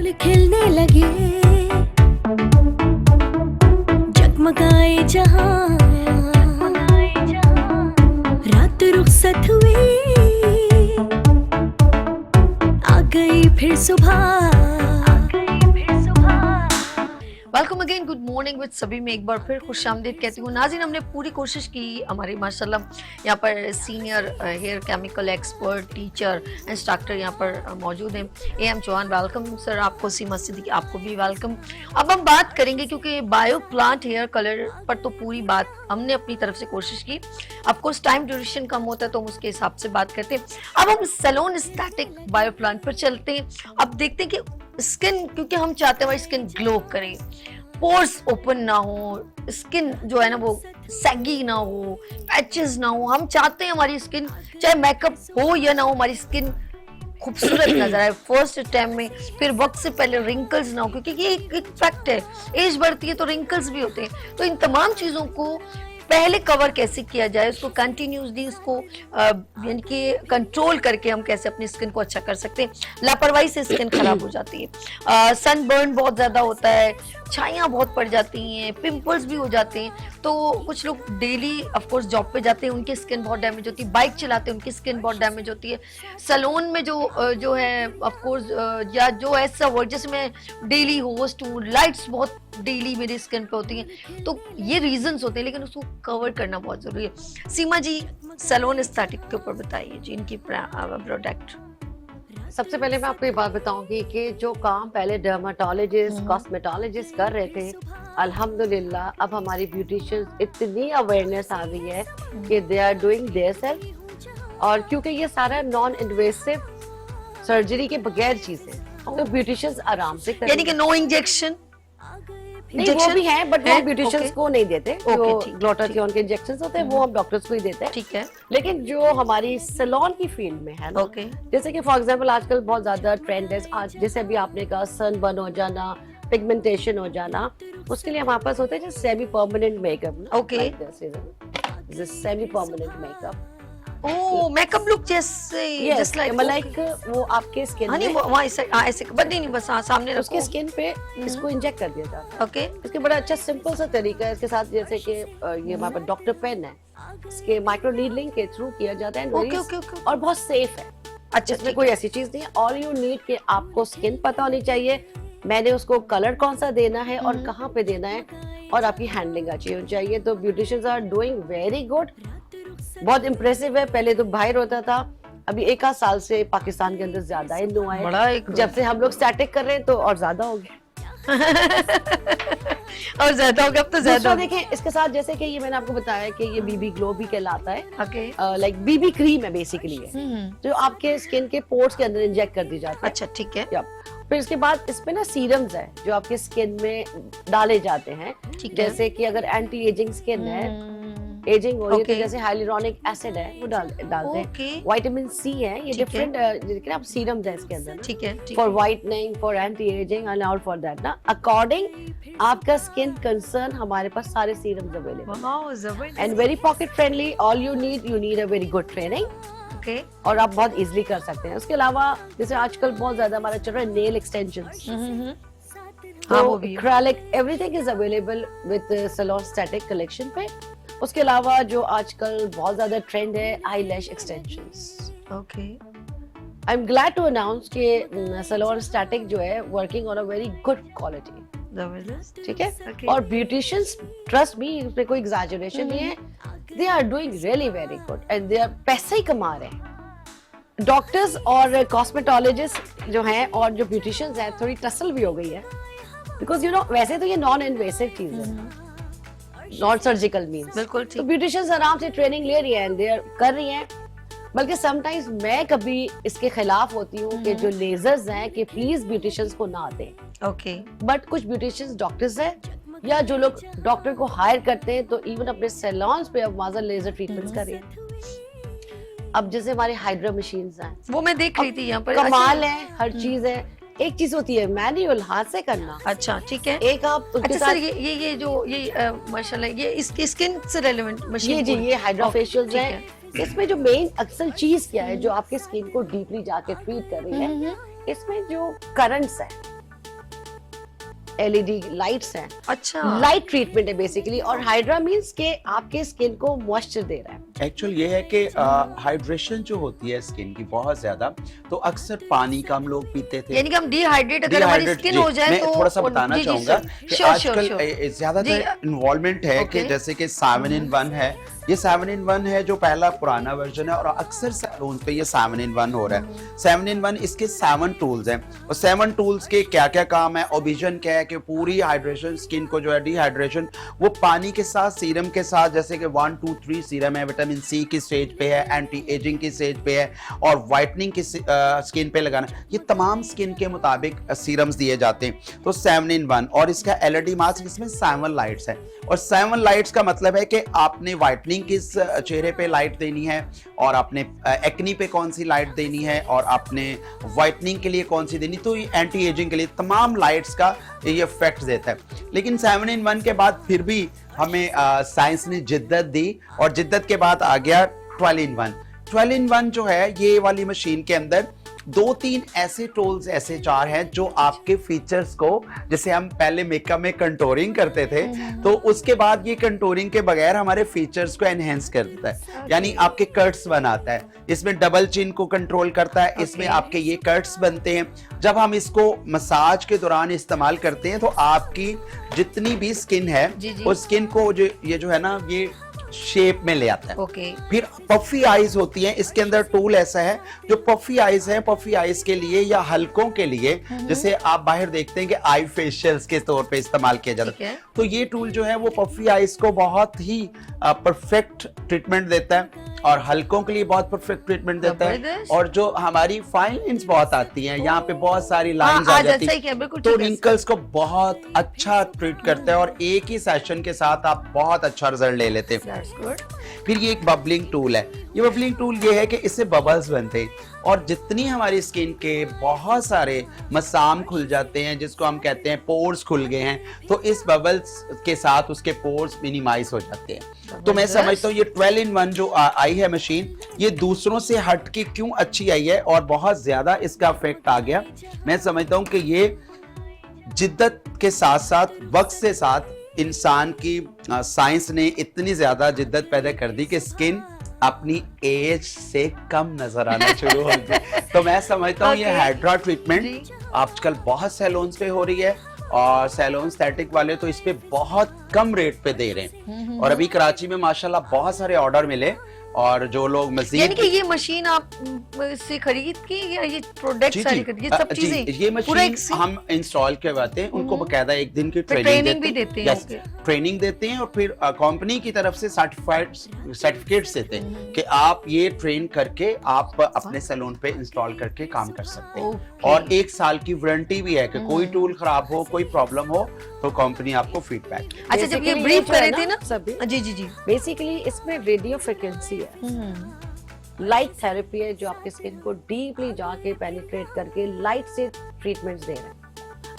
फूल खिलने लगे, जगमगाए जहां, रात रुखसत हुई, आ गई फिर सुबह। Welcome again, good morning with सभी में एक बार फिर खुशामदीद कहती हूँ। नाज़रीन, हमने पूरी कोशिश की, हमारे माशाल्लाह यहाँ पर senior hair chemical expert, teacher, instructor यहाँ पर मौजूद हैं। AM चौहान, वेलकम सर आपको। सीमा सिद्दीकी, आपको भी वेलकम। अब हम बात करेंगे, क्योंकि बायो प्लांट हेयर कलर पर तो पूरी बात हमने अपनी तरफ से कोशिश की। ऑफकोर्स टाइम ड्यूरेशन कम होता है तो हम उसके हिसाब से बात करते हैं। अब हम सैलून स्टैटिक बायो प्लांट पर चलते हैं। अब देखते हैं कि स्किन, क्योंकि हम चाहते हैं हमारी स्किन ग्लो करे, पोर्स ओपन ना हो, स्किन जो है ना वो सैगी ना हो, पैचेस ना हो। हम चाहते हैं हमारी स्किन, चाहे मेकअप हो या ना हो, हमारी स्किन खूबसूरत नजर आए फर्स्ट टाइम में। फिर वक्त से पहले रिंकल्स ना हो, क्योंकि ये एक फैक्ट है, एज बढ़ती है तो रिंकल्स भी होते हैं। तो इन तमाम चीजों को पहले कवर कैसे किया जाए, उसको कंटिन्यूसली उसको यानी कि कंट्रोल करके हम कैसे अपनी स्किन को अच्छा कर सकते हैं। लापरवाही से स्किन खराब हो जाती है, सनबर्न बहुत ज्यादा होता है, छाइयाँ बहुत पड़ जाती हैं, पिंपल्स भी हो जाते हैं। तो कुछ लोग डेली ऑफकोर्स जॉब पे जाते हैं, उनकी स्किन बहुत डैमेज होती है, बाइक चलाते हैं उनकी स्किन बहुत डैमेज होती है। सैलून में जो है ऑफकोर्स या जो ऐसा वर्क, जैसे मैं डेली होस्ट हूँ, लाइट्स बहुत डेली मेरी स्किन पे होती हैं, तो ये रीजंस होते हैं, लेकिन उसको कवर करना बहुत जरूरी है। सीमा जी, सैलून एस्थेटिक के ऊपर बताइए जी, इनकी प्रोडक्ट। सबसे पहले मैं आपको ये बात बताऊंगी कि जो काम पहले डर्माटोलॉजिस्ट, कॉस्मेटोलॉजिस्ट कर रहे थे, अल्हम्दुलिल्लाह अब हमारी ब्यूटिशियंस इतनी अवेयरनेस आ गई है कि they are doing their self. और क्योंकि ये सारा नॉन इन्वेसिव सर्जरी के बगैर चीजें, तो ब्यूटिशियंस आराम से कर, यानी कि नो इंजेक्शन। नहीं वो भी है, बट वो ब्यूटिशियंस okay. को नहीं देते। Okay, जो ठीक, ग्लूटाथियोन के इंजेक्शंस होते हैं वो हम डॉक्टर्स को ही देते हैं। ठीक है, लेकिन जो हमारी सैलून की फील्ड में है ना, ओके, जैसे कि फॉर एग्जांपल आजकल बहुत ज्यादा ट्रेंड है, आज जैसे अभी आपने कहा सन बर्न हो जाना, पिगमेंटेशन हो जाना, उसके लिए हमारे पास होता है जो semi permanent makeup. Okay, semi permanent makeup, oh makeup look जैसे, जस्ट लाइक वो आपके स्किन नहीं, वो वहाँ ऐसे बट नहीं बस हाँ सामने रखो, उसके स्किन पे इसको इंजेक्ट कर दिया जाता है। ओके, इसके बड़ा अच्छा सिंपल सा तरीका है। इसके साथ जैसे कि ये हमारे पास डॉक्टर पेन है, इसके माइक्रो नीडलिंग के थ्रू किया जाता है। ओके ओके ओके, और बहुत सेफ है। अच्छा, इसमें कोई ऐसी चीज नहीं है। ऑल यू नीड कि आपको स्किन पता होनी चाहिए, मैंने उसको कलर कौन सा देना है और कहाँ पे देना है, और आपकी हैंडलिंग अच्छी होनी चाहिए। तो beauticians are doing very good, बहुत इम्प्रेसिव है। पहले तो बाहर होता था, अभी एक आध साल से पाकिस्तान के अंदर ज्यादा ही लो आए, बड़ा एक जब से हम लोग स्टैटिक कर रहे हैं तो और ज्यादा हो गया। और ज्यादा हो गया, अब तो ज्यादा। देखें इसके साथ, जैसे कि ये मैंने आपको बताया कि ये बीबी ग्लो भी कहलाता है, ओके, लाइक बीबी क्रीम है बेसिकली है, जो आपके स्किन के पोर्स के अंदर इंजेक्ट कर दी जाती है। अच्छा ठीक है, फिर इसके बाद इसमें ना सीरम्स है जो आपके स्किन में डाले जाते हैं। जैसे कि अगर एंटी एजिंग स्किन है, एजिंग हो रही है, तो जैसे हाइलुरोनिक एसिड है वो डालते हैं। विटामिन सी है, ये डिफरेंट आप सीरम्स है इसके अंदर, ठीक है, for whitening, for anti ageing and all for that ना, अकॉर्डिंग आपका स्किन कंसर्न हमारे पास सारे serums available and very pocket friendly. All you need a very good training, okay, और आप बहुत इजीली कर सकते हैं। उसके अलावा जैसे आजकल बहुत ज्यादा हमारा चल रहा है नेल एक्सटेंशंस, हाँ वो भी acrylic, everything is available with salon static collection पे। उसके अलावा जो आजकल बहुत ज्यादा ट्रेंड है, eye lash extensions. Okay, I am glad to announce कि सैलून स्टैटिक जो है working on a very good quality, जबरदस्त, ठीक है। और ब्यूटिशियंस, ट्रस्ट मी, इसमें कोई एग्जैजरेशन नहीं है, they are doing really very good and they are पैसे ही कमा रहे हैं। डॉक्टर्स और कॉस्मेटोलॉजिस्ट जो हैं और जो ब्यूटिशियंस हैं, थोड़ी टसल भी हो गई है, बिकॉज यू नो वैसे तो ये नॉन इन्वेसिव चीज है, नॉन सर्जिकल मींस, बिल्कुल तो ठीक, ब्यूटिशियंस आराम से ट्रेनिंग ले रही है, दे आर कर रही हैं। बल्कि समटाइम्स मैं कभी इसके खिलाफ होती हूँ कि जो लेजर्स हैं कि प्लीज ब्यूटिशियंस को ना दें, ओके, बट कुछ ब्यूटिशियंस डॉक्टर्स हैं या जो लोग डॉक्टर को हायर करते हैं, तो इवन अपने सैलून्स पे अब माजा लेजर ट्रीटमेंट्स कर रही हैं। अब जैसे हमारे हाइड्रा मशीन्स हैं, वो मैं देख रही थी यहाँ पर, कमाल है, हर चीज है। एक चीज होती है मैनुअल, हाथ से करना, अच्छा ठीक है, एक आप उसके अच्छा साथ, सर, ये जो ये माशाल्लाह, ये इसकी स्किन से रेलेवेंट मशीन, ये जी ये हाइड्रा फेशियल्स ठीक है। इसमें जो मेन अक्सर चीज क्या है जो आपके स्किन को डीपली जाके ट्रीट कर रही है, इसमें जो करंट्स है LED लाइट्स हैं, अच्छा लाइट ट्रीटमेंट है बेसिकली। और हाइड्रा मींस के आपके स्किन को मॉइस्चर दे रहा है। एक्चुअल ये है कि हाइड्रेशन जो होती है स्किन की बहुत ज्यादा, तो अक्सर पानी कम लोग पीते थे। यानी कि हम डिहाइड्रेट अगर हमारी स्किन हो जाए मैं तो थोड़ा सा बताना जी, जी, चाहूंगा sir. कि Sure, आजकल sure, sure. ज्यादातर इन्वॉल्वमेंट है कि Okay. जैसे कि 7-in-1 है, ये 7-in-1 है जो पहला पुराना वर्जन है, और अक्सर सैलून पे ये 7-in-1 हो रहा है। 7-in-1 इसके 7 टूल्स हैं, और 7 टूल्स के क्या क्या काम है। ओबिजन क्या है कि पूरी हाइड्रेशन स्किन को जो है डिहाइड्रेशन वो पानी के साथ सीरम के साथ, जैसे कि 1, 2, 3 सीरम है, विटामिन सी की स्टेज पे है, एंटी एजिंग की स्टेज पे है, और वाइटनिंग की स्किन पे लगाना, ये तमाम स्किन के मुताबिक सीरम्स दिए जाते हैं। तो 7-in-1, और इसका LED मास्क, इसमें 7 लाइट्स है, और 7 लाइट्स का मतलब है कि आपने वाइटनिंग किस चेहरे पे लाइट देनी है, और आपने एक्नी पे कौन सी लाइट देनी है, और आपने वाइटनिंग के लिए कौन सी देनी, तो ये एंटी एजिंग के लिए तमाम लाइट्स का ये इफेक्ट देता है। लेकिन 7-in-1 के बाद फिर भी हमें साइंस ने जिद्दत दी, और जिद्दत के बाद आ गया 12-in-1। 12-in-1 जो है, ये वाली मशीन के अंदर 2-3 ऐसे टूल्स, ऐसे 4 हैं जो आपके फीचर्स को, जैसे हम पहले मेकअप में कंटूरिंग करते थे, तो उसके बाद ये कंटूरिंग के बगैर हमारे फीचर्स को एनहेंस कर देता है। यानी आपके कट्स बनाता है, इसमें डबल चिन को कंट्रोल करता है, इसमें आपके ये कट्स बनते हैं। जब हम इसको मसाज के दौरान इस्तेमाल करते हैं तो आपकी जितनी भी स्किन है, जी, जी. उस स्किन को ये जो है ना, ये शेप में ले आता है। ओके फिर पफी आईज होती हैं, इसके अंदर टूल ऐसा है जो पफी आईज है, पफी आईज के लिए या हलकों के लिए, जैसे आप बाहर देखते हैं कि आई फेशियल्स के तौर पे इस्तेमाल किया जाता ठीक है। है, तो ये टूल जो है वो पफी आईज को बहुत ही परफेक्ट ट्रीटमेंट देता है, और हलकों के लिए बहुत परफेक्ट ट्रीटमेंट देता है। जबरदस्त। और जो हमारी फाइन लाइंस बहुत आती हैं, यहाँ पे बहुत सारी लाइंस आ आज जाती अच्छा ही किया, बिल्कुल तो ठीक है। रिंकल्स को बहुत अच्छा ट्रीट करता है, और एक ही सेशन के साथ आप बहुत अच्छा रिजल्ट ले लेते हैं। That's good. फिर ये एक बबलिंग टूल है। ये बबलिंग टूल ये है कि इससे बबल्स बनते हैं, और जितनी हमारी स्किन के बहुत सारे मसाम खुल जाते हैं, जिसको हम कहते हैं पोर्स खुल गए हैं, तो इस बबल्स के साथ उसके पोर्स मिनिमाइज हो जाते हैं। तो मैं समझता हूँ ये 12-in-1 जो आई है मशीन, ये दूसरों से हट के क्यों अच्छी आई है, और बहुत ज्यादा इसका इफेक्ट आ गया। मैं समझता हूँ कि ये जिद्दत के साथ साथ, वक्त से साथ, इंसान की साइंस ने इतनी ज्यादा जिद्दत पैदा कर दी कि स्किन अपनी एज से कम नजर आना शुरू हो गई। तो मैं समझता हूँ ये हाइड्रा ट्रीटमेंट आजकल बहुत सैलून्स पे हो रही है, और सैलून स्टैटिक वाले तो इस पे बहुत कम रेट पे दे रहे हैं। और अभी कराची में माशाल्लाह बहुत सारे ऑर्डर मिले, और जो लोग यानी मजीद कि ये मशीन आप से खरीद के, या ये प्रोडक्ट सारी खरीद, ये सब चीजें ये पूरा एक मशीन हम इंस्टॉल करवाते हैं, उनको बकायदा एक दिन की ट्रेनिंग ट्रेनिंग भी देते हैं, okay. ट्रेनिंग देते हैं, और फिर कंपनी की तरफ से सर्टिफिकेट्स देते हैं कि आप ये ट्रेन करके आप अपने सैलून पे इंस्टॉल करके काम कर सकते हैं। Okay. और 1 साल की वारंटी भी है कि कोई टूल खराब हो, कोई प्रॉब्लम हो, तो कंपनी आपको फीडबैक। अच्छा, जब ये Basically ब्रीफ जो है करे ना थे ना सभी, जी जी जी, बेसिकली इसमें रेडियो फ्रिक्वेंसी है, लाइट थेरेपी है, जो आपकी स्किन को डीपली जाके पेनिट्रेट करके लाइट से ट्रीटमेंट्स दे रहे हैं।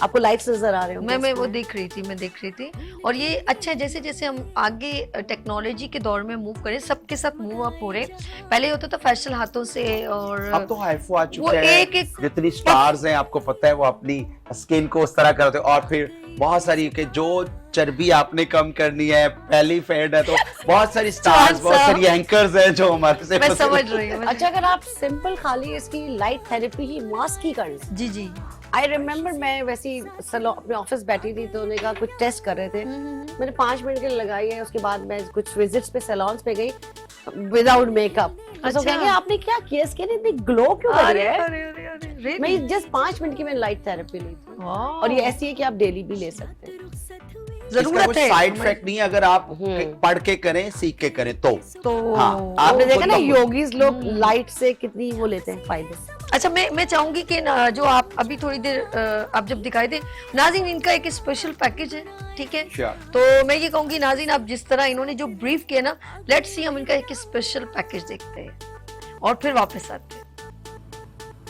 आपको लाइट्स नजर आ रहे हो? मैं वो देख रही थी, मैं देख रही थी। और ये अच्छा है, जैसे जैसे हम आगे टेक्नोलॉजी के दौर में मूव करें, सबके साथ मूव अप हो रहे। पहले होता था फैशन हाथों से, और अब तो हाइफो आ वो चुके हैं, एक जितनी स्टार्स हैं आपको पता है वो अपनी स्किन को उस तरह करते हैं। और फिर बहुत सारी कि जो चर्बी आपने कम करनी है, पहली फेड है, तो बहुत सारी स्टार्स, बहुत सारी एंकर्स हैं जो हमारे से मैं समझ रही हूँ। अच्छा, अगर आप सिंपल खाली इसकी लाइट थेरेपी ही मास्क ही कर लें। जी जी, आई रिमेम्बर मैं वैसी अपने ऑफिस बैठी थी, तो उन्होंने कहा कुछ टेस्ट कर रहे थे, मैंने 5 मिनट के लिए लगाई है, उसके बाद मैं कुछ विजिट्स पे सैलून्स पे गई विदाउट मेकअप। अच्छा। तो कहेंगे आपने क्या किया, स्किन इतनी ग्लो क्यों कर रही है? अरे अरे अरे, मैं जस्ट 5 मिनट की मैंने लाइट थेरेपी ली थी, और ये ऐसी है कि आप डेली भी ले सकते हैं। जरूरत है। साइड इफेक्ट नहीं है, अगर आप पढ़ के करें, सीख के करें तो हाँ, आपने देखा ना मतलब- योगीज लोग लाइट से कितनी वो लेते हैं फायदे। अच्छा, मैं चाहूंगी कि जो आप अभी थोड़ी देर आप जब दिखाए थे नाज़रीन, इनका एक स्पेशल पैकेज है, ठीक है? Sure. तो मैं ये कहूंगी नाज़रीन, आप जिस तरह इन्होंने जो ब्रीफ किया ना, लेट्स सी हम इनका एक स्पेशल पैकेज देखते हैं और फिर वापस आते हैं।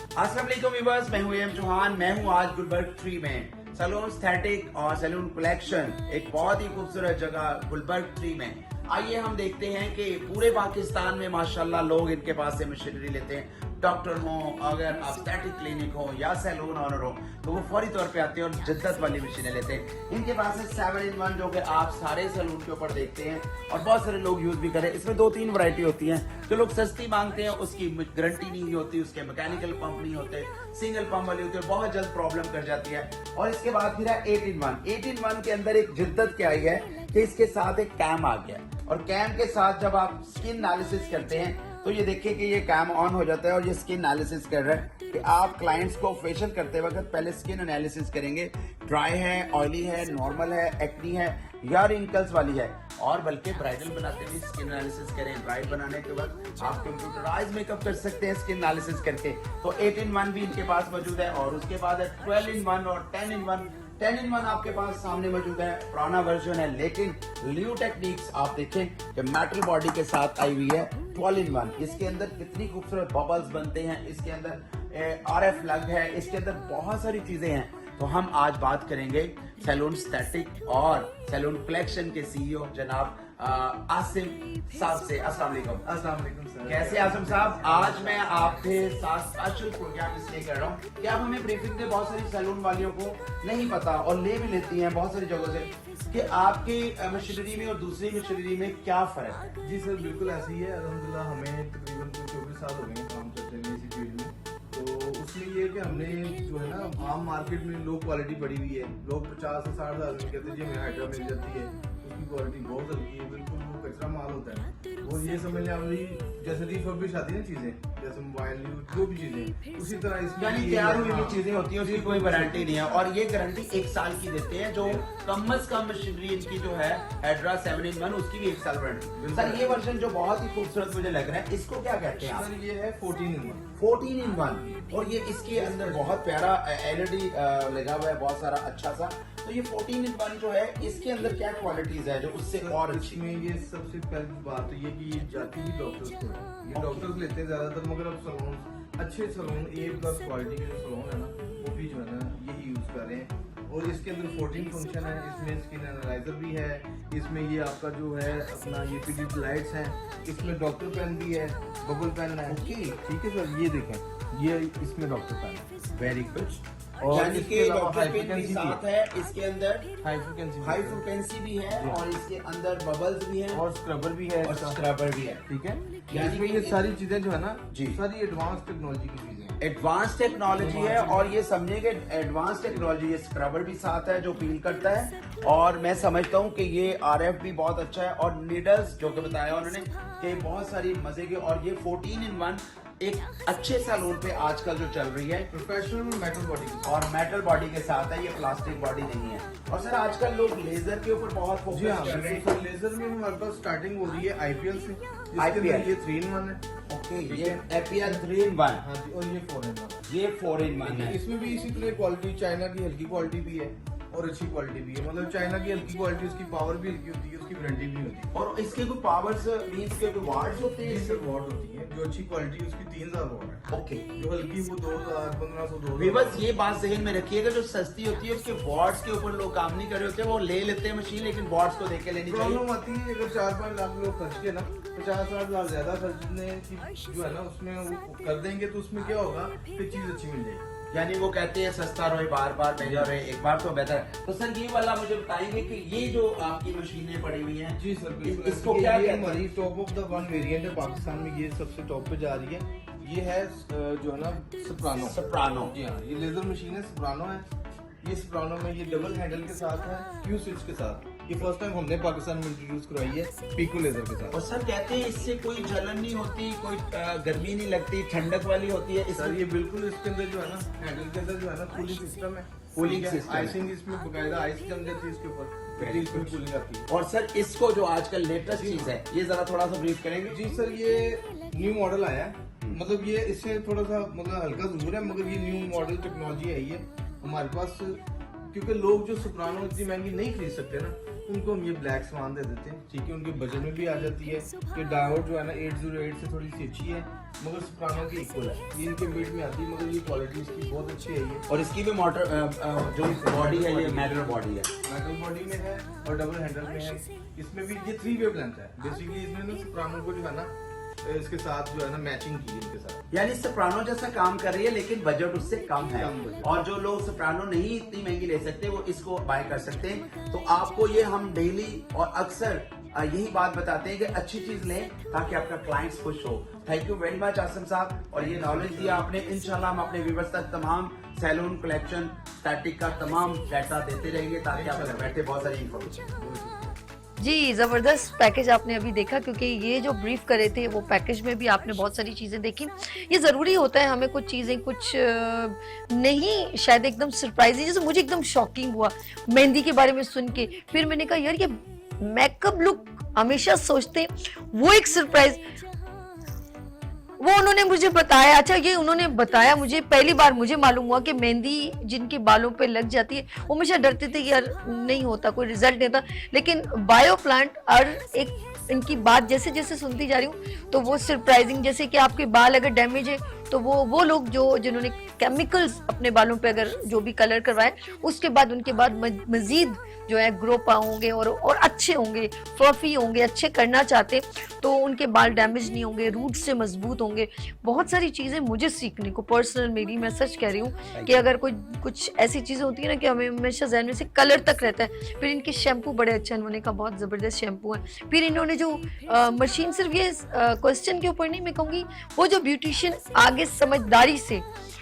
अस्सलाम वालेकुम व्यूअर्स, मैं हूं एम चौहान। मैं हूं आज गुलबर्ग 3 में सैलून एस्थेटिक और सैलून कलेक्शन, एक बहुत ही खूबसूरत जगह गुलबर्ग 3 में। आइए हम देखते हैं कि पूरे पाकिस्तान में माशाल्लाह लोग इनके पास से मशीनरी लेते हैं। डॉक्टर हो, अगर ऑब्स्टेट्रिक क्लिनिक हो या सैलून ऑनर हो, तो वो फौरी तौर पे आते हैं और जिद्दत वाली मशीनें लेते हैं। इनके पास है 7-in-1 जो कि आप सारे सैलून के ऊपर देखते हैं और बहुत सारे लोग यूज भी करें। इसमें 2-3 वैरायटी होती हैं। जो लोग सस्ती मांगते हैं उसकी गारंटी नहीं होती, उसके मैकेनिकल पंप नहीं होते, सिंगल पंप वाली होती है, बहुत जल्द प्रॉब्लम कर जाती है। और इसके बाद फिर है 8-in-1। 8-in-1 के अंदर एक जिद्दत क्या आई है कि इसके साथ एक कैम आ गया, और कैम के साथ जब आप स्किन एनालिसिस करते हैं तो ये देखिए कि ये कैम ऑन हो जाता है और ये स्किन एनालिसिस कर रहा है कि आप क्लाइंट्स को फेशियल करते वक्त पहले स्किन एनालिसिस करेंगे, ड्राई है, ऑयली है, नॉर्मल है, एक्नी है या रिंकल्स वाली है। और बल्कि ब्राइडल बनाते भी स्किन एनालिसिस करें। ब्राइड बनाने के बाद आप कंप्यूटराइज मेकअप कर सकते हैं स्किन एनालिसिस करके। तो 8-in-1 भी इनके पास मौजूद है। और उसके बाद है 12-in-1 और 10-in-1। 10-in-1 आपके पास सामने मौजूद है, पुराना वर्जन है, लेकिन न्यू टेक्निक्स आप देखें कि मेटल बॉडी के साथ आई हुई है 12-in-1। इसके अंदर कितनी खूबसूरत बबल्स बनते हैं, इसके अंदर RF प्लग है, इसके अंदर बहुत सारी चीजें हैं। तो हम आज बात करेंगे सैलून स्टैटिक और सैलून कलेक्शन के CEO जनाब आसिम साहब से। अस्सलाम वालेकुम सर। कैसे आसिम साहब? आज मैं आपके साथ स्पेशल प्रोग्राम इसलिए कर रहा हूँ कि आप हमें ब्रीफिंग दे। बहुत सारी सैलून वालियों को नहीं पता और ले भी लेती हैं बहुत सारी जगहों से कि आपकी मशीनरी में और दूसरी मशीनरी में क्या फर्क है। जी सर, बिल्कुल ऐसे ही है। अल्हम्दुलिल्लाह हमें तकरीबन 24 साल हो गए काम करते हैं इसी फील्ड में। तो उसमें ये है कि हमने जो है ना, आम मार्केट में लो क्वालिटी बढ़ी हुई है। लोग 50 से 60 हज़ार में कहते हैं जी हमें हाइड्रा मिल जाती है, उसकी क्वालिटी बहुत हल्की है, बिल्कुल वो कचरा माल होता है। वो ये समझ लें अभी जैसे रिफर्बिश आती है ना चीजें, जैसे मोबाइल जो भी चीजें, उसी तरह इसमें यानी तैयार हुई हुई चीजें होती हैं, उसकी कोई वारंटी नहीं है। और ये गारंटी 1 साल की देते हैं। जो कम से कम मशीनरी इनकी जो है हाइड्रा 7-in-1 उसकी भी 1 साल वारंटी। सर ये वर्जन जो बहुत ही खूबसूरत मुझे लग रहा है, इसको क्या कहते हैं आप? सर ये है 14-in-1। 14-in-1। और ये इसके अंदर बहुत प्यारा LED लगा हुआ है, बहुत सारा अच्छा सा। तो ये 14-in-1 जो है, इसके अंदर क्या क्वालिटीज है जो उससे और अच्छी? इसमें ये सबसे पहली बात तो ये कि ये जाती ही डॉक्टर्स को है। ये डॉक्टर्स लेते हैं ज्यादातर, मगर अब सलून अच्छे सलून A+ क्वालिटी के जो सलून है ना, वो भी जो है ना यही यूज कर रहे हैं। और इसके अंदर 14 फंक्शन है, इसमें स्किन एनालाइजर भी है, इसमें ये आपका जो है अपना ये PD लाइट्स हैं, इसमें डॉक्टर पेन भी है, बबल पेन है। ओके, ठीक है सर, ये देखें, ये इसमें डॉक्टर पेन है। Very good. और यानी इसके कि अलावा डॉक्टर हाई पेन भी फ्रिक्वेंसी साथ है, इसके अंदर हाई फ्रिक्वेंसी हाई फ्रिक्वेंसी भी है और इसके अंदर बबल्स भी हैं और स्क्रबर भी है और इसका। स्क्रबर भी है। ठीक है, यानी इसमें ये सारी चीजें जो है ना जी, सारी एडवांस टेक्नोलॉजी की चीजें हैं। एडवांस टेक्नोलॉजी है। और ये समझे कि एडवांस टेक्नोलॉजी, ये स्क्रबर भी साथ है जो पील करता है। और मैं समझता हूँ कि ये RF भी बहुत अच्छा है। और नीडल्स जो कि बताया उन्होंने कि बहुत सारी मजे के। और ये 14-in-1 एक अच्छे सैलून पे आजकल जो चल रही है, प्रोफेशनल मेटल बॉडी और मेटल बॉडी के साथ है, ये प्लास्टिक बॉडी नहीं है। और सर आजकल लोग लेजर के ऊपर बहुत फोकस जी हाँ, कर रहे हैं। सर लेजर में हमारे पास स्टार्टिंग हो रही है IPL से, जिसके IPL अंदर ये 3-in-1 है। ओके, ये IPL 3-in-1, हाँ जी, और ये 4-in-1 ये 4-in-1 है। इसमें भी इसी तरह क्वालिटी, चाइना की हल्की क्वालिटी भी है और अच्छी क्वालिटी भी है। मतलब चाइना की हल्की क्वालिटी, उसकी पावर भी हल्की होती है, उसकी वारंटी भी होती है। और इसके कोई पावर्स मींस के कोई वाट्स होते हैं इससे इससे? वॉट होती है, जो अच्छी क्वालिटी उसकी 3000 वॉट है। ओके, जो हल्की वो 2000, 1500, 2000। बस ये बात जहन में रखिएगा, जो सस्ती होती है उसके वॉट्स के ऊपर लोग काम नहीं कर रहे होते, वो ले लेते हैं मशीन, लेकिन वॉट्स को देख के लेनी चाहिए। प्रॉब्लम आती है अगर 4-5 लाख लोग खर्च के ना, 50-60 लाख ज्यादा खर्चने की जो है ना, उसमें वो कर देंगे तो उसमें क्या होगा कि चीज अच्छी मिल जाएगी। यानी वो कहते हैं सस्ता रहे, बार बार महंगा रहे, एक बार तो बेहतर है। तो सर ये वाला मुझे बताएंगे कि ये जो आपकी मशीनें पड़ी हुई हैं, जी सर, बिल्कुल। इसको क्या कहते हैं? हमारी top of the one variant है पाकिस्तान में, ये सबसे टॉप पे जा रही है। ये है जो है ना सोप्रानो। सोप्रानो, जी हाँ, ये लेजर मशीन है, सोप्रानो है। ये सोप्रानो में ये डबल हैंडल के साथ है, Q स्विच के साथ। ये फर्स्ट टाइम हमने पाकिस्तान में इंट्रोड्यूस करवाई है पिको लेजर के साथ। और सर कहते हैं इससे कोई जलन नहीं होती, कोई गर्मी नहीं लगती, ठंडक वाली होती है। सर ये बिल्कुल इसके अंदर जो है ना, हैंडल के अंदर जो है ना कूलिंग सिस्टम है। कूलिंग सिस्टम, आइसिंग इसमें बकायदा आइस जम जाती है इसके ऊपर, इसमें कूलिंग आती है। और सर इसको जो आजकल लेटेस्ट चीज है, ये जरा थोड़ा सा ब्रीफ करेंगे? जी सर, ये न्यू मॉडल आया है। मतलब ये इससे थोड़ा सा मतलब हल्का जरूर है, मगर ये न्यू मॉडल टेक्नोलॉजी आई है हमारे पास। क्योंकि लोग जो सोप्रानो इतनी महंगी नहीं खरीद सकते ना, उनको हम ये ब्लैक सामान दे देते हैं। ठीक है, उनके बजट में भी आ जाती है। कि डायोड जो है ना 808 से थोड़ी सी अच्छी है, मगर सोप्रानो की इक्वल है। ये इनके मिड में आती है, मगर ये क्वालिटी इसकी बहुत अच्छी है। ये और इसकी भी मोटर जो बॉडी है, ये मेटल बॉडी है, मेटल बॉडी में है और डबल हैंडल में है। इसमें भी ये 3 वेव लेंथ है। बेसिकली इसमें ना सोप्रानो को जो है ना इसके साथ जो है ना मैचिंग की इनके साथ। यानी सोप्रानो जैसा काम कर रही है लेकिन बजट उससे कम है, कम बजट। और जो लोग सोप्रानो नहीं इतनी महंगी ले सकते वो इसको बाय कर सकते हैं। तो आपको ये हम डेली और अक्सर यही बात बताते हैं कि अच्छी चीज लें ताकि आपका क्लाइंट्स खुश हो। Thank you very much Asim साहब, और ये नॉलेज दिया आपने। इंशाल्लाह हम अपने व्यूअर्स तक तमाम सैलून कलेक्शन स्टैटिक का तमाम डाटा देते रहेंगे ताकि आप घर बैठे बहुत सारी इंफॉर्मेशन। जी जबरदस्त पैकेज आपने अभी देखा, क्योंकि ये जो ब्रीफ करे थे वो पैकेज में भी आपने बहुत सारी चीजें देखी। ये जरूरी होता है, हमें कुछ चीजें कुछ नहीं शायद एकदम सरप्राइजिंग, जैसे मुझे एकदम शॉकिंग हुआ मेहंदी के बारे में सुन के। फिर मैंने कहा यार ये मेकअप लुक हमेशा सोचते हैं, वो एक सरप्राइज वो उन्होंने मुझे बताया। अच्छा ये उन्होंने बताया मुझे, पहली बार मुझे मालूम हुआ कि मेहंदी जिनके बालों पे लग जाती है वो हमेशा डरते थे कि यार नहीं होता, कोई रिजल्ट नहीं होता। लेकिन बायो प्लांट और एक इनकी बात जैसे जैसे सुनती जा रही हूँ तो वो सरप्राइजिंग, जैसे कि आपके बाल अगर डैमेज है तो वो लोग जिन्होंने केमिकल्स अपने बालों पे अगर जो भी कलर करवाए उसके बाद उनके बाद मजीद जो है ग्रो पाओगे और अच्छे होंगे, फ्लफी होंगे, अच्छे करना चाहते तो उनके बाल डैमेज नहीं होंगे, रूट से मजबूत होंगे। बहुत सारी चीजें मुझे सीखने को पर्सनल मेरी, मैं सच कह रही हूँ कि अगर कोई कुछ ऐसी चीजें होती है ना कि हमें हमेशा जहन में से कलर तक रहता है। फिर इनके शैम्पू बड़े अच्छे, इन्होंने कहा बहुत जबरदस्त शैम्पू है। फिर इन्होंने जो मशीन, सिर्फ ये क्वेश्चन के ऊपर नहीं, मैं कहूँगी वो जो ब्यूटिशियन आगे समझदारी से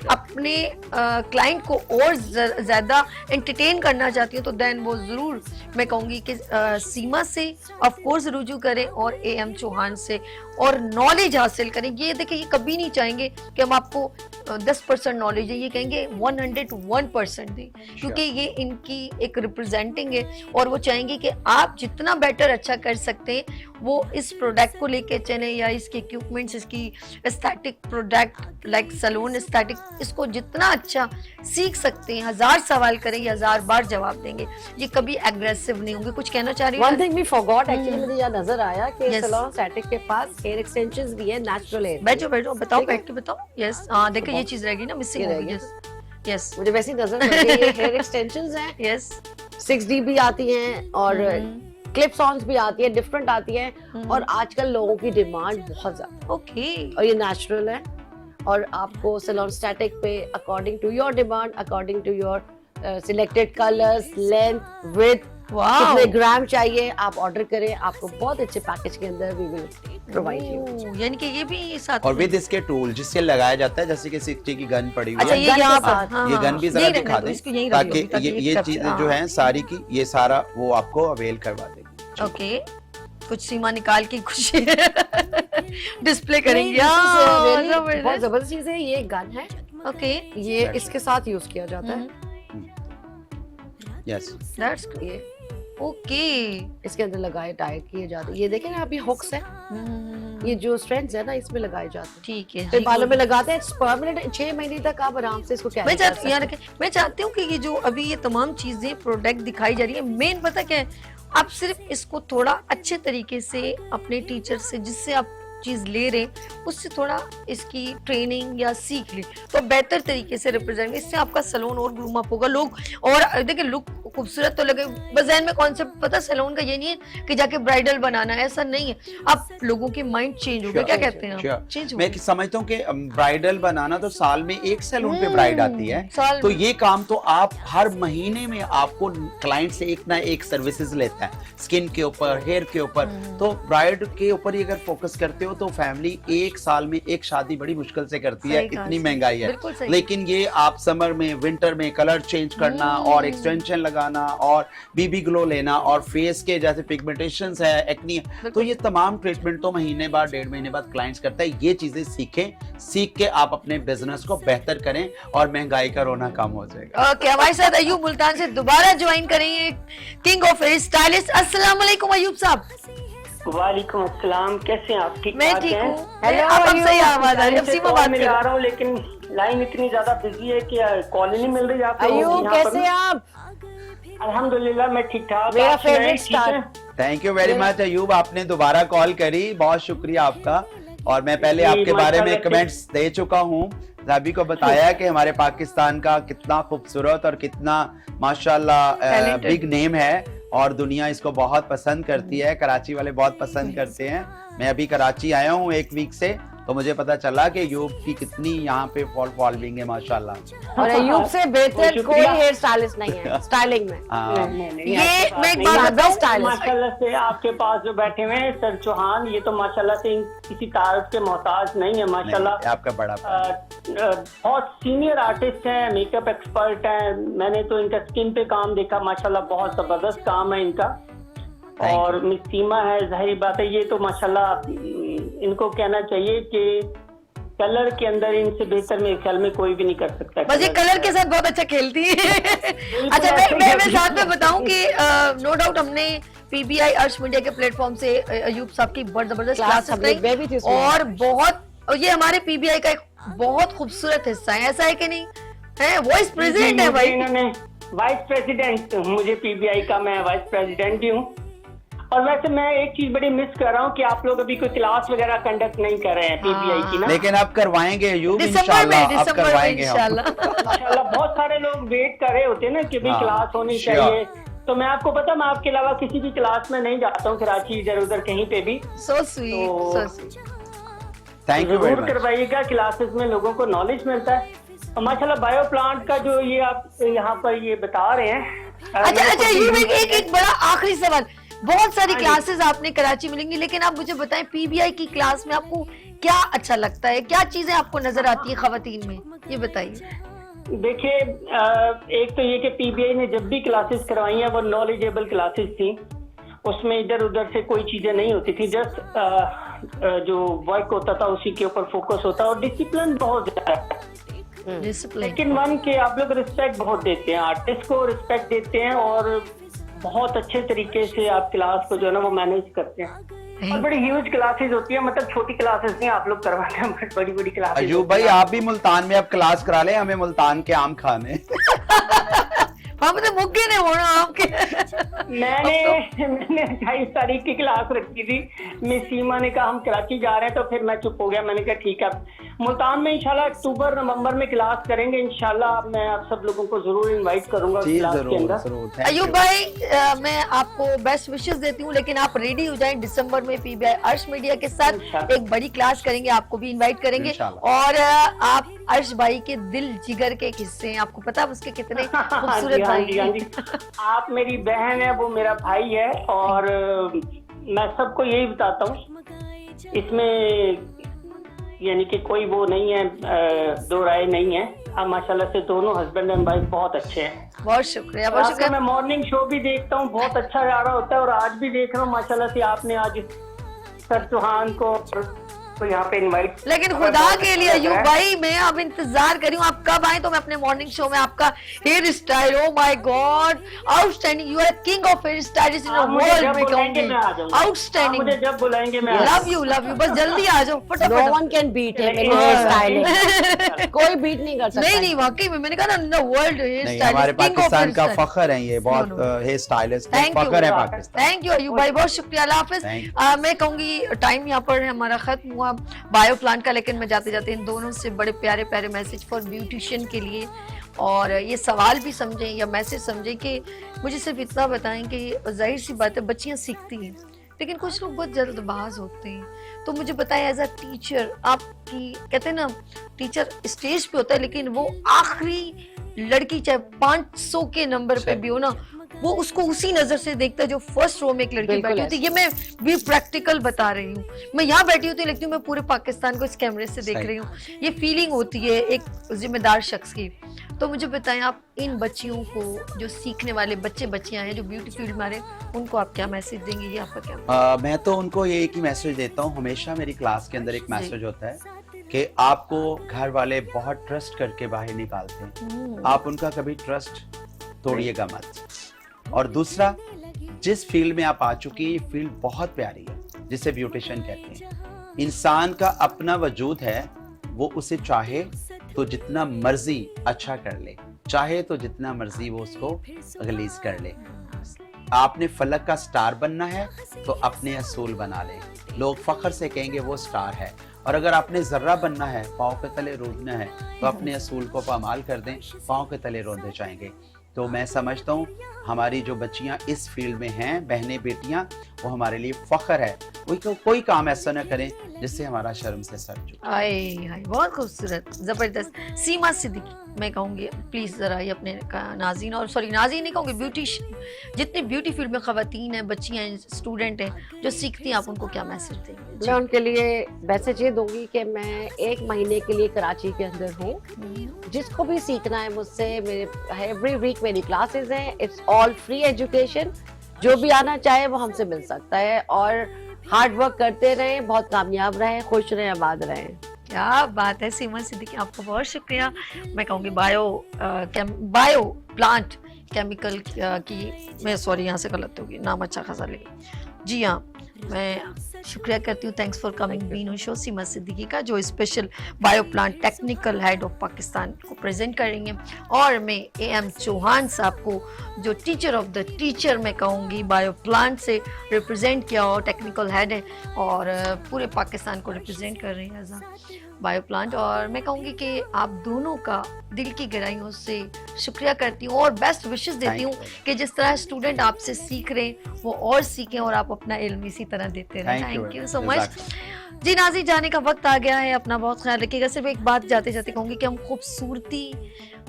अपने क्लाइंट को और ज्यादा एंटरटेन करना चाहती है तो देन वो जरूर मैं कहूँगी कि सीमा से ऑफ कोर्स रुजू करें और AM चौहान से और नॉलेज हासिल करें। ये देखिए ये कभी नहीं चाहेंगे कि हम आपको 10% नॉलेज है, ये कहेंगे 101% दें, क्योंकि ये इनकी एक रिप्रेजेंटिंग है और वो चाहेंगे कि आप जितना बेटर अच्छा कर सकते हैं वो इस प्रोडक्ट को लेके चले या इसके इक्विपमेंट्स, इसकी aesthetic product like salon aesthetic, इसको जितना अच्छा सीख सकते हैं। 1000 सवाल करें या 1000 बार जवाब देंगे, ये कभी एग्रेसिव नहीं होंगे। कुछ कहना चाह रही One thing we forgot, actually मुझे यह नजर आया कि Yes. सैलून एस्थेटिक के पास हेयर एक्सटेंशंस भी है, नेचुरल हेयर। बैठो बैठो बताओ, ठीक है। बैठ के बताओ। यस हाँ देखो ये चीज रहेगी ना मिसिंग ये होगी। रहेगी। यस मुझे वैसे ही नजर आ रही है, हेयर एक्सटेंशंस हैं, यस 6D भी आती हैं और क्लिप्स ऑन्स भी आती है, डिफरेंट आती है और आजकल लोगों की डिमांड बहुत ज्यादा, ओके और ये नेचुरल है और आपको सैलून स्टैटिक पे according to your demand, according to your selected colours, length, width, कितने ग्राम चाहिए आप ऑर्डर करें, आपको बहुत अच्छे पैकेज के अंदर वी विल प्रोवाइड यू। यानी कि ये भी साथ और में। विद इसके टूल जिससे लगाया जाता है, जैसे कि 60 की गन पड़ी हुई अच्छा है, ये गन के यहाँ साथ, पर हाँ, ये हाँ, गन भी जरा यही रखने दिखा दो, दें इसको यहीं ताकि रखिए, ताकि ये एक चीजें तरफ से, जो हाँ। हैं सारी की ये सारा वो आपको अवेल करवा देगी। ओके कुछ सीमा निकाल के कुछ डिस्प्ले करेंगे। नहीं, this is a really जबरदस्त। बहुत जबरदस्त चीज है, ये गन है, ओके ये इसके साथ यूज किया जाता है, यस दैट्स ये ओके। इसके अंदर लगाए टाइट किए जाते हैं। ये देखें ना, अभी हुक्स है, ये जो स्ट्रैंड्स है ना इसमें लगाए जाते हैं, ठीक है फिर जी, बालों good। में लगाते हैं, परमानेंट 6 महीने तक आप आराम से इसको मैं कैरी कर चाहती सकते यार हैं। मैं चाहती हूँ कि ये जो अभी ये तमाम चीजें प्रोडक्ट दिखाई जा रही है, मेन पता क्या है, आप सिर्फ इसको थोड़ा अच्छे तरीके से अपने टीचर से जिससे आप चीज ले रहे हैं उससे थोड़ा इसकी ट्रेनिंग या सीख ले तो बेहतर तरीके से रिप्रेजेंट, इससे आपका सैलून और ग्रूम अप होगा। लोग और देखिए लुक खूबसूरत तो लगे, बस ज़हन में कॉन्सेप्ट पता सैलून का ये नहीं है कि जाके ब्राइडल बनाना है, ऐसा नहीं है। अब लोगों की माइंड चेंज हो गया, क्या कहते हैं आप? चेंज हो मैं गया। समझता हूँ कि ब्राइडल बनाना तो साल में एक सैलून पे ब्राइड आती है, साल तो में। ये काम तो आप हर महीने में आपको क्लाइंट से एक ना एक सर्विसेज लेता है, स्किन के ऊपर, हेयर के ऊपर। तो ब्राइड के ऊपर ही अगर फोकस करते हो तो फैमिली एक साल में एक शादी बड़ी मुश्किल से करती है, सही कहा, इतनी सही। महंगाई है। बिल्कुल सही। लेकिन ये आप समर में, विंटर में कलर चेंज करना और एक्सटेंशन लगाना और बीबी ग्लो लेना और फेस के जैसे पिगमेंटेशंस है, एक्नी, तो ये तमाम ट्रीटमेंट तो महीने बाद, 1.5 महीने बाद क्लाइंट्स करता है। ये चीजें सीखें, सीख के आप अपने बिजनेस को बेहतर करें और महंगाई का रोना कम हो जाएगा। ओके हमारे साथ अयूब मुल्तान से दोबारा ज्वाइन करेंगे, किंग ऑफ हेयर स्टाइलिस्ट। अस्सलाम वालेकुम अयूब साहब। वालेकुम अस्सलाम, कैसे हैं आप? ठीक मैं ठाक ठीक हैं? हूँ। Hello, अब अयूब। सही आवाज आ रही है, अब से सीमा कॉल बात मिला करो। रहा हूँ लेकिन लाइन इतनी ज्यादा बिजी है कि कॉल ही नहीं मिल रही आपको। अयूब यहाँ पर कैसे हैं आप? अल्हम्दुलिल्लाह मैं ठीक ठाक। मेरा आप सुनाएं, फेवरेट ठीक है? Star. Thank you very much Ayub, आपने दोबारा कॉल करी, बहुत शुक्रिया आपका। और मैं पहले जी, आपके बारे में माशाल्लाह। कमेंट्स दे चुका हूँ, सभी को बताया कि हमारे पाकिस्तान का कितना खूबसूरत और कितना माशाल्लाह Talented। बिग नेम है। और दुनिया इसको बहुत पसंद करती है, कराची वाले बहुत पसंद करते हैं। मैं अभी कराची आया हूँ 1 वीक से, तो मुझे पता चला कि अयूब की कितनी यहाँ पे फॉलोइंग है माशाल्लाह। और अयूब से बेहतर कोई शुक्रिया। हेयर स्टाइलिस्ट नहीं है स्टाइलिंग में। हाँ, ये मैं एक बात बेस्ट बताऊं, स्टाइलिस्ट। माशाल्लाह से आपके पास जो बैठे हुए हैं सर चौहान, ये तो माशाल्लाह से किसी तारीफ के मोहताज नहीं है माशाल्लाह। नहीं, आपका बड़ा बहुत सीनियर आर्टिस्ट हैं, मेकअप एक्सपर्ट हैं। मैंने तो इनका स्किन पे काम देखा, माशाल्लाह बहुत जबरदस्त काम है इनका। Thank और मिस सीमा है, जाहिर बात है ये तो माशाल्लाह इनको कहना चाहिए कि कलर के अंदर इनसे बेहतर मेरे ख्याल में कोई भी नहीं कर सकता। बस ये कलर के साथ बहुत अच्छा खेलती है। अच्छा, मैं साथ में बताऊं कि नो डाउट हमने पीबीआई अर्श मीडिया के प्लेटफॉर्म से अयूब साहब की बहुत जबरदस्त क्लास क्लासेस हमने मैं भी थी ली उसमें। और बहुत, और ये हमारे पीबीआई का एक बहुत खूबसूरत हिस्सा है, ऐसा है कि नहीं है? वॉइस प्रेसिडेंट है भाई। इन्होंने वाइस प्रेसिडेंट, मुझे पीबीआई का मैं वाइस प्रेसिडेंट भी हूँ। और वैसे मैं एक चीज बड़ी मिस कर रहा हूँ कि आप लोग अभी कोई क्लास वगैरह कंडक्ट नहीं कर रहे हैं पीबीआई की ना। लेकिन अब करवाएंगे अयूब, दिसंबर में, इंशाल्लाह अब करवाएंगे हम। इंशाल्लाह। माशाल्लाह बहुत सारे लोग वेट कर रहे होते हैं ना कि भाई हाँ, क्लास होनी sure. चाहिए। तो मैं आपको पता, मैं आपके अलावा किसी भी क्लास में नहीं जाता हूँ कराची इधर उधर कहीं पे भी। सो स्वीट, तो- so sweet. Thank you very जरूर मच। करवाइएगा, क्लासेस में लोगों को नॉलेज मिलता है। और माशाल्लाह बायो प्लांट का जो ये आप यहाँ पर ये बता रहे हैं। अच्छा, ये एक बड़ा आखिरी सवाल, बहुत सारी क्लासेस आपने कराची मिलेंगी, लेकिन आप मुझे बताएं पीबीआई की क्लास में आपको क्या अच्छा लगता है, क्या चीजें आपको नजर आती है खवातीन में, ये बताइए। देखिए एक तो ये कि पीबीआई ने जब भी क्लासेस करवाई हैं वो नॉलेजेबल क्लासेस थी, उसमें इधर उधर से कोई चीजें नहीं होती थी, जस्ट जो वर्क होता था उसी के ऊपर फोकस होता, और डिसिप्लिन बहुत ज्यादा है। डिसिप्लिन। लेकिन वन के आप लोग रिस्पेक्ट बहुत देते हैं, आर्टिस्ट को रिस्पेक्ट देते हैं और बहुत अच्छे तरीके से आप क्लास को जो है ना वो मैनेज करते हैं। और बड़ी ह्यूज क्लासेस होती है, मतलब छोटी क्लासेस नहीं आप लोग करवाते हैं, बड़ी बड़ी क्लासेस। अयूब भाई आप भी मुल्तान में अब क्लास करा ले, हमें मुल्तान के आम खाने। हम तो मुक्के ने होना आपके। मैंने 28 तारीख की क्लास रखी थी, मिस सीमा ने कहा हम कराची जा रहे हैं, तो फिर मैं चुप हो गया। मैंने कहा ठीक है, मुल्तान में इंशाल्लाह अक्टूबर नवंबर में क्लास करेंगे इंशाल्लाह। मैं आप सब लोगों को जरूर इनवाइट करूंगा जी क्लास के जरूर अंदर। जरूर। Thank Ayub you. भाई मैं आपको बेस्ट विशेस देती हूँ, लेकिन आप रेडी हो जाएं, दिसंबर में पीबीआई अर्श मीडिया के साथ इंशाल्लाह। एक बड़ी क्लास करेंगे, आपको भी इनवाइट करेंगे। इंशाल्लाह। और आप अर्श भाई के दिल जिगर के एक हिस्से हैं, आपको पता है उसके कितने खूबसूरत हाँ भाई जी, हाँ हैं। जी। आप मेरी बहन है, वो मेरा भाई है, और मैं सबको यही बताता हूँ, इसमें यानी कि कोई वो नहीं है, दो राय नहीं है। अब माशाल्लाह से दोनों हस्बैंड एंड वाइफ बहुत अच्छे हैं। बहुत शुक्रिया, बहुत आपका शुक्रिया। मैं मॉर्निंग शो भी देखता हूँ, बहुत अच्छा जा रहा होता है, और आज भी देख रहा हूँ माशाल्लाह से आपने आज सर चौहान को तो यहाँ पे इनवाइट। लेकिन खुदा के लिए अयूब भाई मैं अब इंतजार कर रही हूँ, आप कब आए तो मैं अपने मॉर्निंग शो में आपका hairstyle, oh my god outstanding, you are king of hair stylist in the world, मैं कहूंगी आउटस्टैंडिंग। मुझे जब बुलाएंगे मैं आ लव यू, बस जल्दी आ जाओ नो फटाफट। One can beat him in hair styling. कोई बीट नहीं कर सकता। नहीं वाकई में मैंने कहा ना वर्ल्ड हेयर नहीं, हमारे स्टाइलिस्ट, पाकिस्तान का फखर है ये, No, बहुत no. Hair stylist Thank you. फखर है पाकिस्तान। थैंक यू अयूब भाई, बहुत शुक्रिया, अल्लाह हाफिज। Thank मैं कहूंगी टाइम यहाँ पर हमारा खत्म हुआ बायो प्लांट का, लेकिन मैं जाते जाते इन दोनों से बड़े प्यारे प्यारे मैसेज फॉर ब्यूटिशियन के लिए, और ये सवाल भी समझें या मैसेज समझें कि मुझे सिर्फ इतना बताएं कि जाहिर सी बात है बच्चियाँ सीखती हैं, लेकिन कुछ लोग बहुत जल्दबाज होते हैं। तो मुझे बताएं एज अ टीचर, आपकी कहते हैं ना टीचर स्टेज पे होता है, लेकिन वो आखिरी लड़की चाहे 500 के नंबर पे भी हो ना, वो उसको उसी नजर से देखता है जो फर्स्ट रो में एक लड़की बिल्कुल बैठी होती है। ये मैं भी प्रैक्टिकल बता रही हूँ, मैं यहाँ बैठी होती हूँ, लगती हूँ मैं पूरे पाकिस्तान को इस कैमरे से देख सही। रही हूँ। ये फीलिंग होती है एक जिम्मेदार शख्स की। तो मुझे बताएं आप इन बच्चियों को, जो सीखने वाले बच्चियां हैं जो ब्यूटी फील्ड में आ रहे हैं, उनको आप क्या मैसेज देंगे, ये आपका क्या? मैं तो उनको ये एक ही मैसेज देता हूँ, हमेशा मेरी क्लास के अंदर एक मैसेज होता है कि आपको घर वाले बहुत ट्रस्ट करके बाहर निकालते हैं, आप उनका कभी ट्रस्ट तोड़िएगा मत। और दूसरा, जिस फील्ड में आप आ चुकी हैं, ये फील्ड बहुत प्यारी है, जिसे ब्यूटिशियन कहते हैं। इंसान का अपना वजूद है, वो उसे चाहे तो जितना मर्जी अच्छा कर ले, चाहे तो जितना मर्जी वो उसको गलीज कर ले। आपने फलक का स्टार बनना है तो अपने असूल बना ले, लोग फख्र से कहेंगे वो स्टार है। और अगर आपने जर्रा बनना है, पाँव के तले रोंदना है, तो अपने असूल को पामाल कर दें, पाँव के तले रोंदे जाएंगे। तो मैं समझता हूँ हमारी जो बच्चियाँ इस फील्ड में हैं, बहनें बेटियाँ, वो हमारे लिए फख्र है। कोई काम ऐसा ना करें जिससे हमारा शर्म से सर झुके। आए हाय, बहुत खूबसूरत, जबरदस्त। सीमा सिद्दीकी, मैं कहूँगी प्लीज जरा ये अपने नाज़रीन, और सॉरी नाज़रीन नहीं कहूँगी, ब्यूटिशियन, जितनी ब्यूटी फील्ड में खवातीन हैं, बच्चियाँ हैं, स्टूडेंट हैं जो सीखती हैं, आप उनको क्या मैसेज देंगे? मैं उनके लिए मैसेज ये दूंगी कि मैं 1 महीने के लिए कराची के अंदर हूँ। जिसको भी सीखना है मुझसे, मेरे एवरी वीक मेरी क्लासेस हैं, इट्स ऑल फ्री एजुकेशन। जो भी आना चाहे वो हमसे मिल सकता है, और हार्ड वर्क करते रहें, बहुत कामयाब रहें, खुश रहें, आबाद रहें। क्या बात है सीमा सिद्दीकी, आपका बहुत शुक्रिया। मैं कहूँगी बायो प्लांट केमिकल की, मैं सॉरी यहाँ से गलत होगी, नाम अच्छा खासा लेगी। जी हाँ, मैं शुक्रिया करती हूँ, thanks for coming bean show, Seema Siddiqui का, जो special bio plant technical head of Pakistan को प्रेजेंट करेंगे। और मैं AM चौहान साहब को, जो टीचर ऑफ द टीचर मैं कहूँगी, बायो प्लांट से रिप्रेजेंट किया और टेक्निकल हेड है, और पूरे पाकिस्तान को रिप्रेजेंट कर रहे हैं एज अ बायो प्लांट। और मैं कहूँगी कि आप दोनों का दिल की गहराइयों से शुक्रिया करती हूँ और बेस्ट विशेस देती हूँ कि जिस तरह स्टूडेंट आपसे सीख रहे हैं वो और सीखें और आप अपना इल्म इसी तरह देते रहें। Thank you so much. जी नाज़रीन, जाने का वक्त आ गया है, अपना बहुत ख्याल रखिएगा। सिर्फ एक बात जाते जाते कहूँगी कि हम खूबसूरती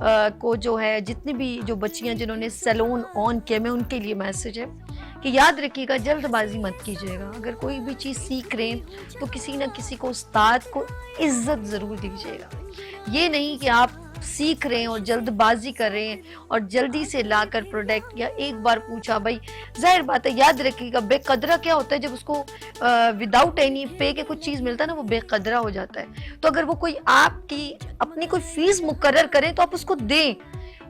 को जो है, जितनी भी जो बच्चियाँ जिन्होंने सैलून ऑन किए, में उनके लिए मैसेज है कि याद रखिएगा, जल्दबाजी मत कीजिएगा। अगर कोई भी चीज़ सीख रहे हैं तो किसी न किसी को, उस्ताद को इज्जत ज़रूर दीजिएगा। ये नहीं कि आप सीख रहे हैं और जल्दबाजी कर रहे हैं और जल्दी से लाकर प्रोडक्ट, या एक बार पूछा, भाई जाहिर बात है, याद रखिएगा, बेकदरा क्या होता है, जब उसको विदाउट एनी पे के कुछ चीज़ मिलता है ना, वो बेकदरा हो जाता है। तो अगर वो कोई आपकी अपनी कोई फीस मुकर्रर करें तो आप उसको दें।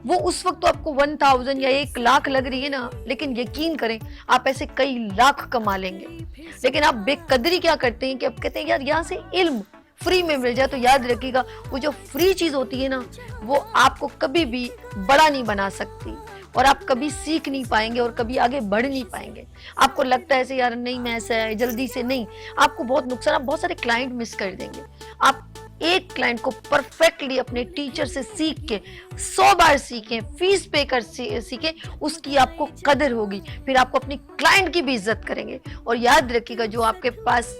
वो उस वक्त तो आपको 1000 या 1 लाख लग रही है ना, लेकिन यकीन करें आप ऐसे कई लाख कमा लेंगे। लेकिन आप बेकदरी क्या करते हैं कि आप कहते हैं यार यहाँ से इल्म फ्री में मिल जाए, तो याद रखिएगा वो जो फ्री चीज होती है ना, वो आपको कभी भी बड़ा नहीं बना सकती, और आप कभी सीख नहीं पाएंगे और कभी आगे बढ़ नहीं पाएंगे। आपको लगता है ऐसे यार नहीं, मैं ऐसा है, जल्दी से नहीं, आपको बहुत नुकसान, आप बहुत सारे क्लाइंट मिस कर देंगे। आप एक क्लाइंट को परफेक्टली अपने टीचर से सीख के 100 बार सीखें, फीस पे कर सीखें, उसकी आपको कदर होगी, फिर आपको अपनी क्लाइंट की भी इज्जत करेंगे। और याद रखिएगा, जो आपके पास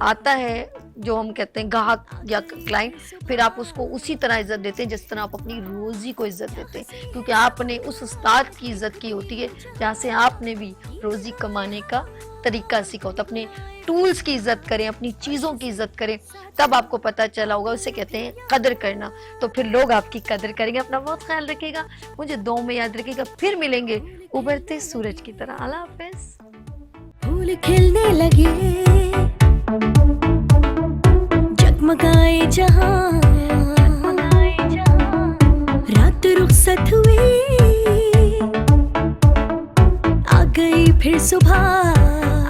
आता है, जो हम कहते हैं ग्राहक या क्लाइंट, फिर आप उसको उसी तरह इज्जत देते हैं जिस तरह आप अपनी रोजी को इज्जत देते हैं, क्योंकि आपने उस उस्ताद की इज्जत की होती है जहाँ से आपने भी रोजी कमाने का तरीका सीखा होता। अपने टूल्स की इज्जत करें, अपनी चीज़ों की इज्जत करें, तब आपको पता चला होगा, उसे कहते हैं कदर करना, तो फिर लोग आपकी कदर करेंगे। अपना बहुत ख्याल रखिएगा, मुझे दुआ में याद रखिएगा, फिर मिलेंगे उभरते सूरज की तरह। अल्लाह हाफिज़। फूल खिलने लगे, जगमगाए जहां, रात रुखसत हुई, आ गई फिर सुबह।